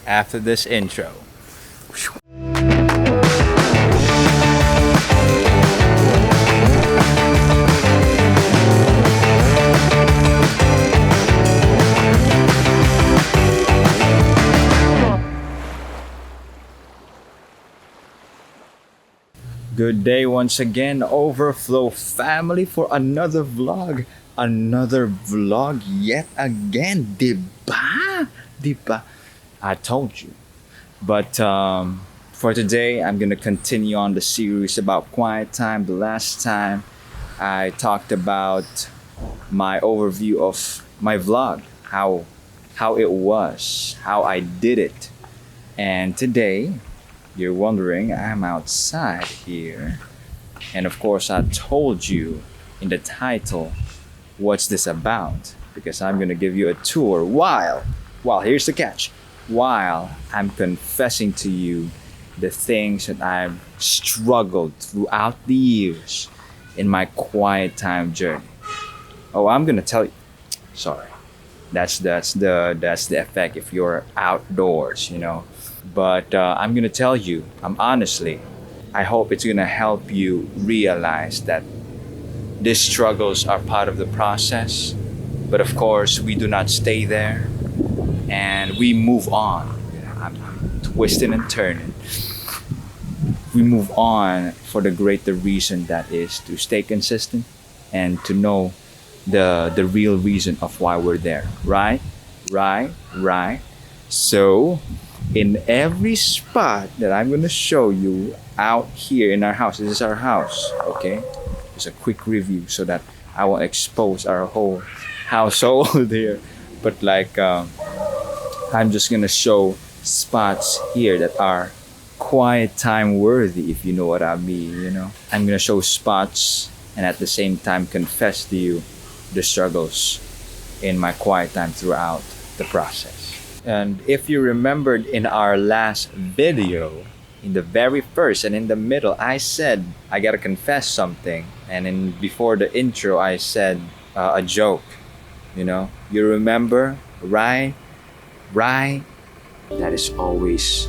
after this intro. Good day once again, Overflow family, for another vlog. Another vlog yet again. Diba? Diba? I told you. But for today, I'm going to continue on the series about quiet time. The last time I talked about my overview of my vlog, how it was, how I did it. And today, you're wondering, I'm outside here. And of course, I told you in the title, what's this about? Because I'm going to give you a tour while, here's the catch, while I'm confessing to you the things that I've struggled throughout the years in my quiet time journey. Oh, I'm going to tell you, sorry. That's the effect if you're outdoors, you know. But I'm gonna tell you, honestly, I hope it's gonna help you realize that these struggles are part of the process. But of course, we do not stay there, and we move on. I'm twisting and turning. We move on for the greater reason, that is to stay consistent and to know the real reason of why we're there. Right? So, in every spot that I'm going to show you out here in our house, this is our house, okay? Just a quick review so that I won't expose our whole household here. But I'm just going to show spots here that are quiet time worthy, if you know what I mean, you know? I'm going to show spots and at the same time confess to you the struggles in my quiet time throughout the process. And if you remembered in our last video, in the very first and in the middle, I said I gotta confess something. And before the intro, I said a joke. You know, you remember, right? That is always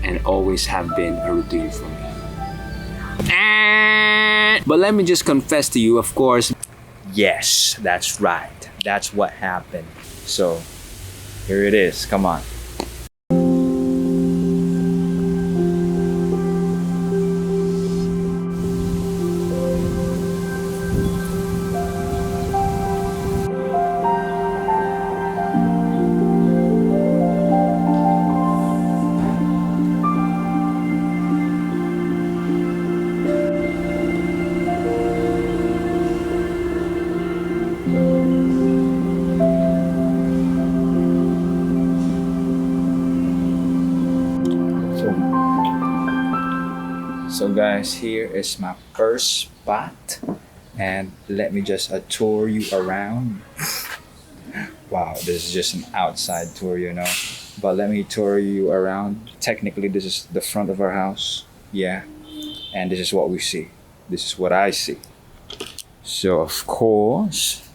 and always have been a routine for me. But let me just confess to you, of course. Yes, that's right. That's what happened. So here it is. Come on. So guys, here is my first spot, and let me just tour you around. Wow, this is just an outside tour, you know, but let me tour you around. Technically, this is the front of our house, yeah, and this is what we see. This is what I see. So of course,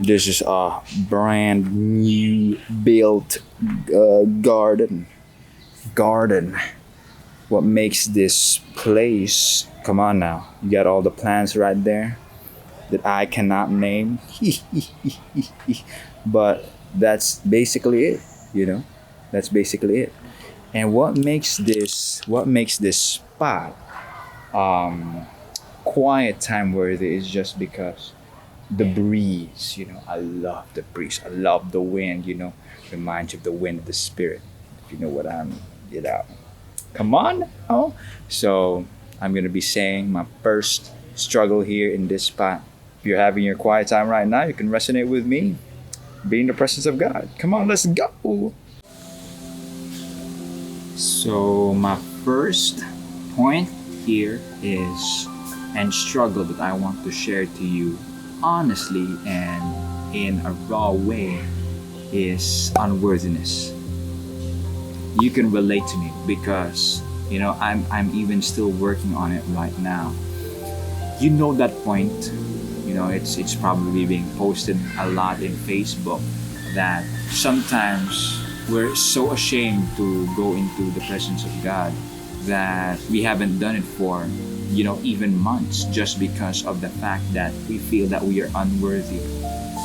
this is a brand new built garden. What makes this place, come on now, you got all the plants right there that I cannot name. But that's basically it, you know. That's basically it. And what makes this spot quiet time worthy is just because the breeze, you know. I love the breeze. I love the wind, you know. Reminds you of the wind of the spirit, if you know what I mean, you know. Come on. Oh, so I'm gonna be saying my first struggle here in this spot. If you're having your quiet time right now, you can resonate with me. Be in the presence of God. Come on, let's go. So my first point here is, and struggle that I want to share to you honestly and in a raw way, is unworthiness. You can relate to me because, you know, I'm even still working on it right now. You know that point, you know, it's probably being posted a lot in Facebook, that sometimes We're so ashamed to go into the presence of God that we haven't done it for, even months, just because of the fact that we feel that we are unworthy.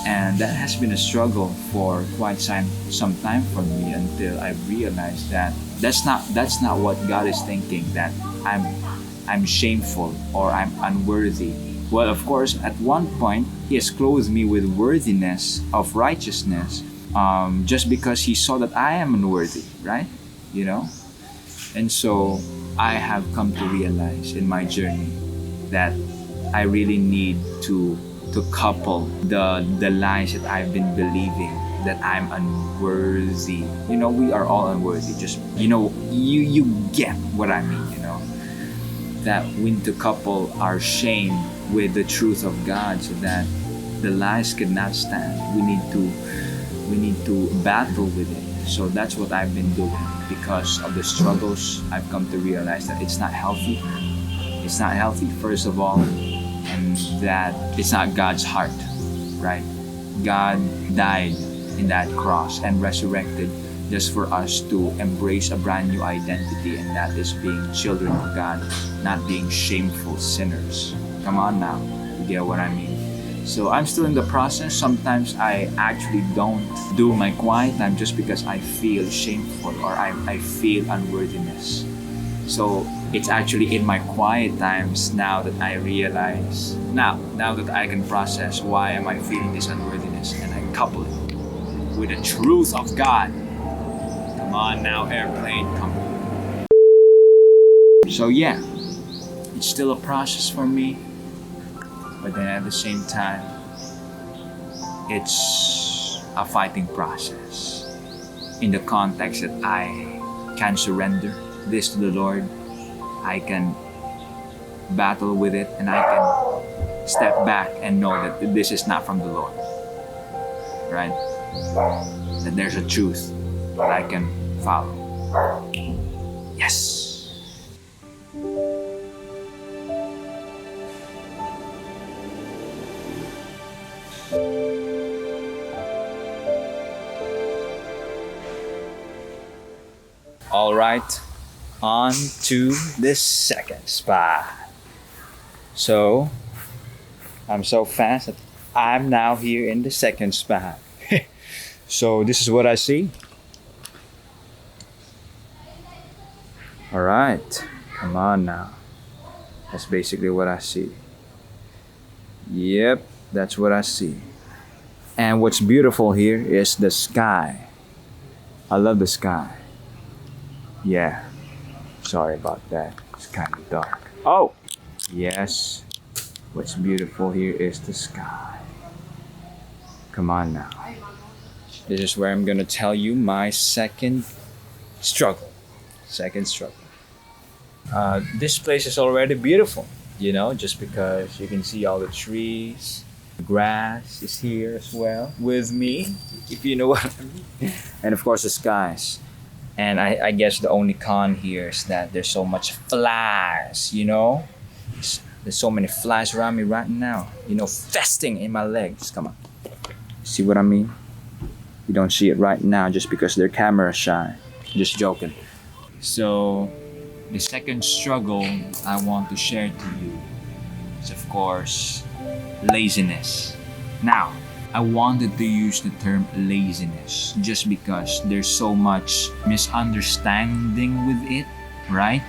And that has been a struggle for quite some time for me, until I realized that that's not what God is thinking, that I'm shameful or I'm unworthy. Well, of course, at one point, He has clothed me with worthiness of righteousness, just because He saw that I am unworthy, right? And so I have come to realize in my journey that I really need to couple the lies that I've been believing, that I'm unworthy. We are all unworthy. Just you get what I mean. That we need to couple our shame with the truth of God, so that the lies cannot stand. We need to battle with it. So that's what I've been doing. Because of the struggles, I've come to realize that it's not healthy. It's not healthy, first of all, and that it's not God's heart, right? God died in that cross and resurrected just for us to embrace a brand new identity, and that is being children of God, not being shameful sinners. Come on now, you get what I mean? So I'm still in the process. Sometimes I actually don't do my quiet time just because I feel shameful or I feel unworthiness. So it's actually in my quiet times now that I realize, now that I can process why am I feeling this unworthiness, and I couple it with the truth of God. Come on now, airplane, come on. So yeah, it's still a process for me, but then at the same time, it's a fighting process in the context that I can surrender this to the Lord. I can battle with it, and I can step back and know that this is not from the Lord, right? That there's a truth that I can follow. Yes. All right, on to the second spot. So, I'm so fast that I'm now here in the second spot. So this is what I see. All right, come on now. That's basically what I see. Yep, that's what I see. And what's beautiful here is the sky. I love the sky. Yeah, sorry about that. It's kind of dark. Oh, yes. What's beautiful here is the sky. Come on now. This is where I'm gonna tell you my second struggle. This place is already beautiful, just because you can see all the trees. The grass is here as well with me, if you know what I mean. And of course the skies. And I guess the only con here is that there's so much flies, There's so many flies around me right now, festing in my legs. Come on. See what I mean? You don't see it right now just because they're camera shy. Just joking. So, the second struggle I want to share to you is, of course, laziness. Now, I wanted to use the term laziness just because there's so much misunderstanding with it, right?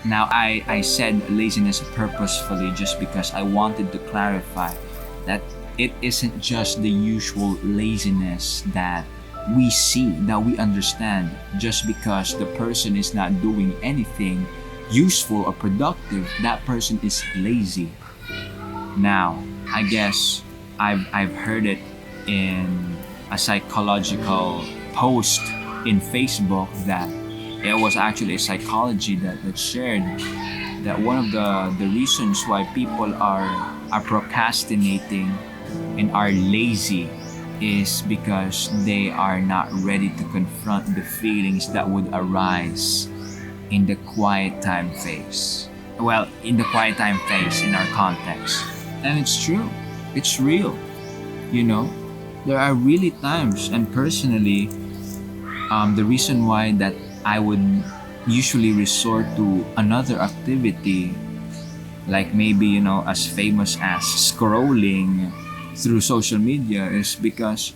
Now, I said laziness purposefully just because I wanted to clarify that it isn't just the usual laziness that we see, that we understand, just because the person is not doing anything useful or productive, that person is lazy. Now, I guess I've heard it in a psychological post in Facebook that it was actually a psychology that shared that one of the reasons why people are procrastinating and are lazy is because they are not ready to confront the feelings that would arise in the quiet time phase. Well, in the quiet time phase in our context. And it's true. It's real. There are really times, and personally, The reason why that I would usually resort to another activity, like maybe, as famous as scrolling through social media, is because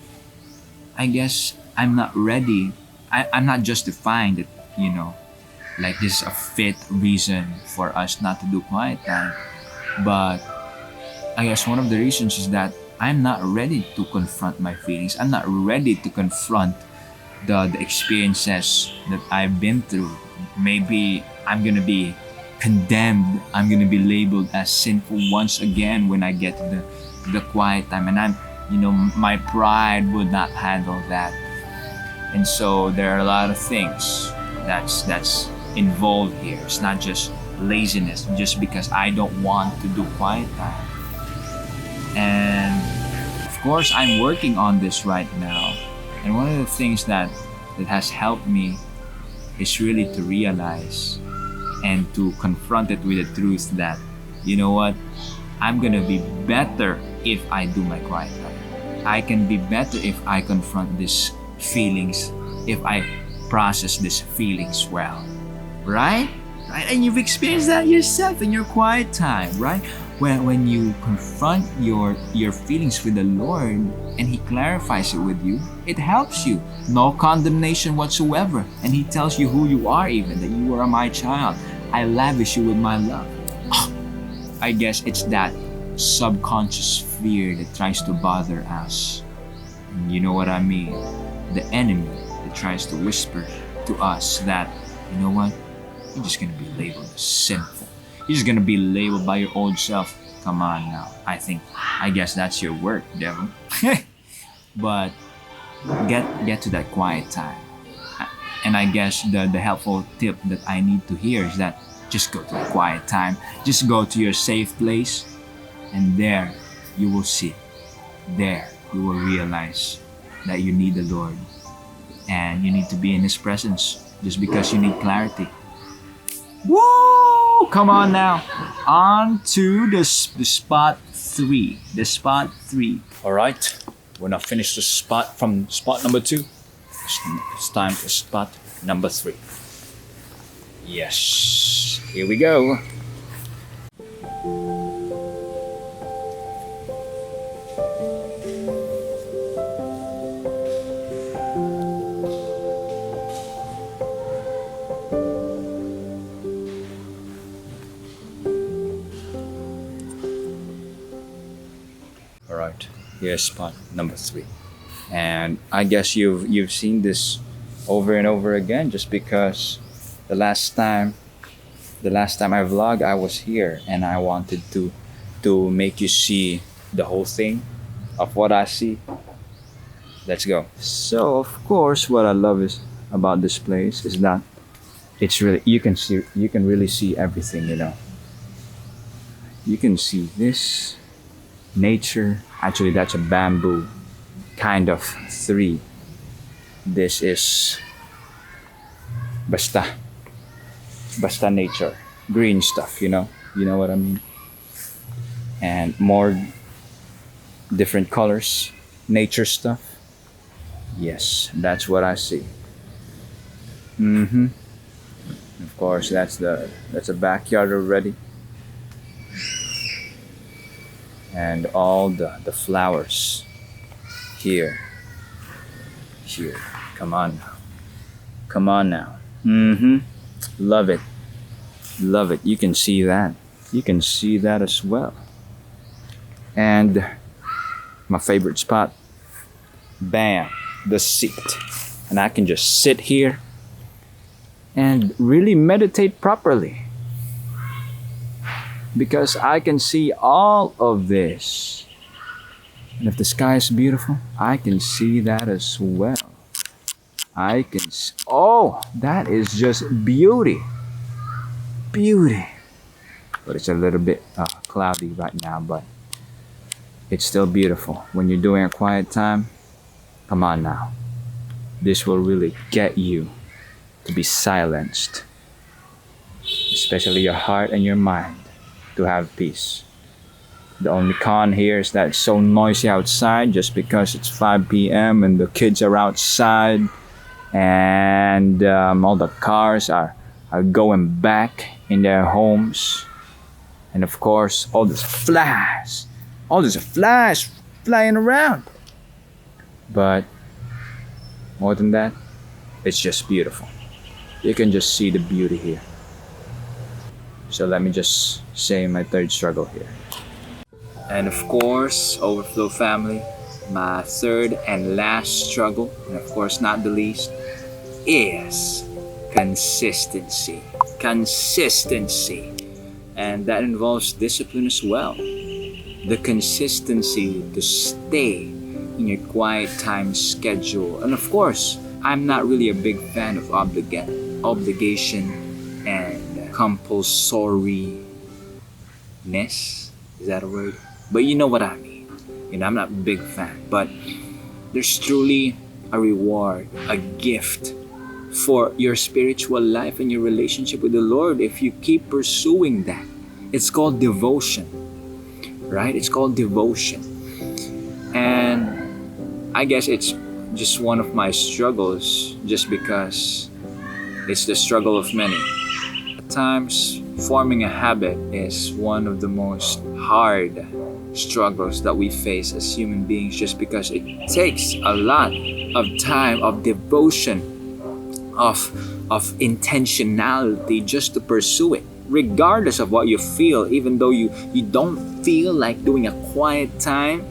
I guess I'm not ready. I'm not justifying that, like this is a fit reason for us not to do quiet time. But I guess one of the reasons is that I'm not ready to confront my feelings. I'm not ready to confront the experiences that I've been through. Maybe I'm gonna be condemned. I'm gonna be labeled as sinful once again when I get to the quiet time, and my pride would not handle that. And so there are a lot of things that's involved here. It's not just laziness, just because I don't want to do quiet time. And of course, I'm working on this right now. And one of the things that has helped me is really to realize and to confront it with the truth that, you know what, I'm gonna be better if I do my quiet time. I can be better if I confront these feelings, if I process these feelings well. Right? Right? And you've experienced that yourself in your quiet time, right? When you confront your feelings with the Lord and He clarifies it with you, it helps you. No condemnation whatsoever. And He tells you who you are, even that you are my child. I lavish you with my love. I guess it's that subconscious fear that tries to bother us. And you know what I mean? The enemy that tries to whisper to us that, you know what? You're just gonna be labeled as sinful. You're just gonna be labeled by your old self. Come on now. I guess that's your work, devil. But get to that quiet time. And I guess the helpful tip that I need to hear is that just go to the quiet time. Just go to your safe place, and there you will see. There you will realize that you need the Lord and you need to be in His presence just because you need clarity. Woo! Come on now. On to the spot 3. The spot 3. All right. We're not finished the spot from spot number 2. It's time for spot number 3. Yes. Here we go. Alright, here's spot number 3. And I guess you've seen this over and over again, just because the last time I vlogged, I was here and I wanted to make you see the whole thing of what I see. Let's go. So of course what I love is about this place is that it's really, you can really see everything, You can see this nature. Actually, that's a bamboo kind of tree. This is basta nature, green stuff, you know what I mean. And more different colors, nature stuff. Yes, that's what I see. Of course, that's a backyard already. And all the flowers here. Come on now. Love it. You can see that as well. And my favorite spot, bam, the seat. And I can just sit here and really meditate properly, because I can see all of this. And if the sky is beautiful, I can see that as well. Oh, that is just beauty. But it's a little bit cloudy right now, but it's still beautiful. When you're doing a quiet time, come on now. This will really get you to be silenced, especially your heart and your mind, to have peace. The only con here is that it's so noisy outside, just because it's 5 p.m. and the kids are outside and all the cars are going back in their homes, and of course all this flies flying around. But more than that, it's just beautiful. You can just see the beauty here. So let me just say my third struggle here. And of course, Overflow family, my third and last struggle, and of course not the least, is consistency. Consistency. And that involves discipline as well. The consistency to stay in your quiet time schedule. And of course, I'm not really a big fan of obligation and compulsoriness. Is that a word? But you know what I mean. I'm not a big fan. But there's truly a reward, a gift for your spiritual life and your relationship with the Lord if you keep pursuing that. It's called devotion, right? It's called devotion. And I guess it's just one of my struggles, just because it's the struggle of many. At times, forming a habit is one of the most hard struggles that we face as human beings, just because it takes a lot of time, of devotion, of intentionality just to pursue it, regardless of what you feel. Even though you don't feel like doing a quiet time,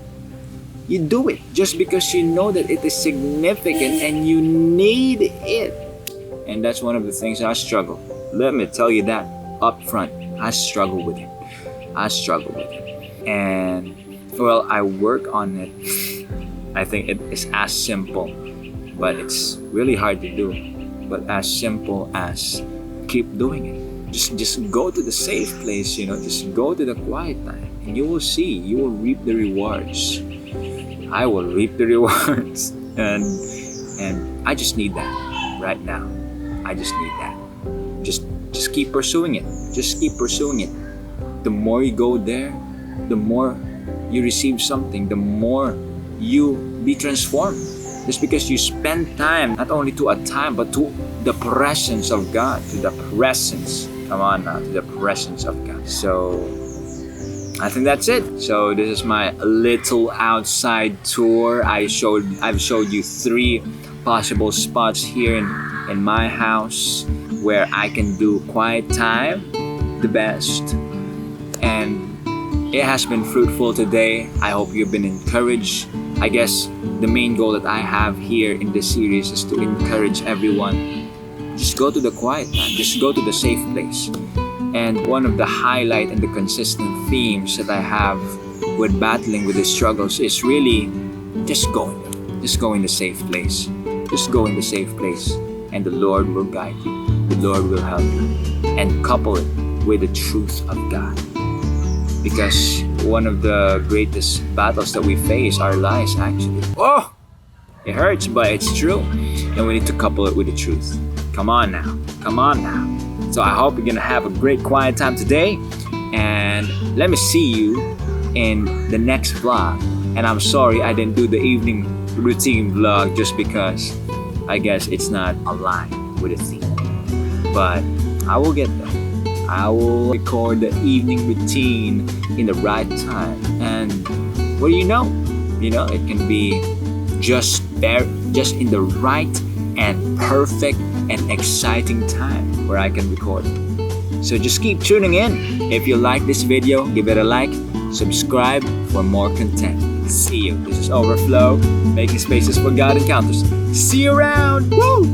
you do it just because you know that it is significant and you need it. And that's one of the things I struggle. Let me tell you that up front. I struggle with it. And well, I work on it. I think it is as simple, but it's really hard to do. But as simple as keep doing it. Just go to the safe place, just go to the quiet time, and you will see, you will reap the rewards. I will reap the rewards. And I just need that right now. I just need that. Just keep pursuing it. Just keep pursuing it. The more you go there, the more you receive something, the more you be transformed. Just because you spend time, not only to a time, but to the presence of God, to the presence. Come on now, to the presence of God. So I think that's it. So this is my little outside tour. I've showed you 3 possible spots here in my house where I can do quiet time the best. And it has been fruitful today. I hope you've been encouraged. I guess the main goal that I have here in this series is to encourage everyone. Just go to the quiet time. Just go to the safe place. And one of the highlight and the consistent themes that I have with battling with the struggles is really just go in the safe place. Just go in the safe place, and the Lord will guide you. The Lord will help you, and couple it with the truth of God. Because one of the greatest battles that we face are lies, actually. Oh, it hurts, but it's true, and we need to couple it with the truth. Come on now. So I hope you're gonna have a great quiet time today, and let me see you in the next vlog. And I'm sorry I didn't do the evening routine vlog just because I guess it's not aligned with the theme. But I will get there. I will record the evening routine in the right time. And what do you know? It can be just in the right and perfect and exciting time where I can record. So just keep tuning in. If you like this video, give it a like, subscribe for more content. See you. This is Overflow, making spaces for God encounters. See you around. Woo!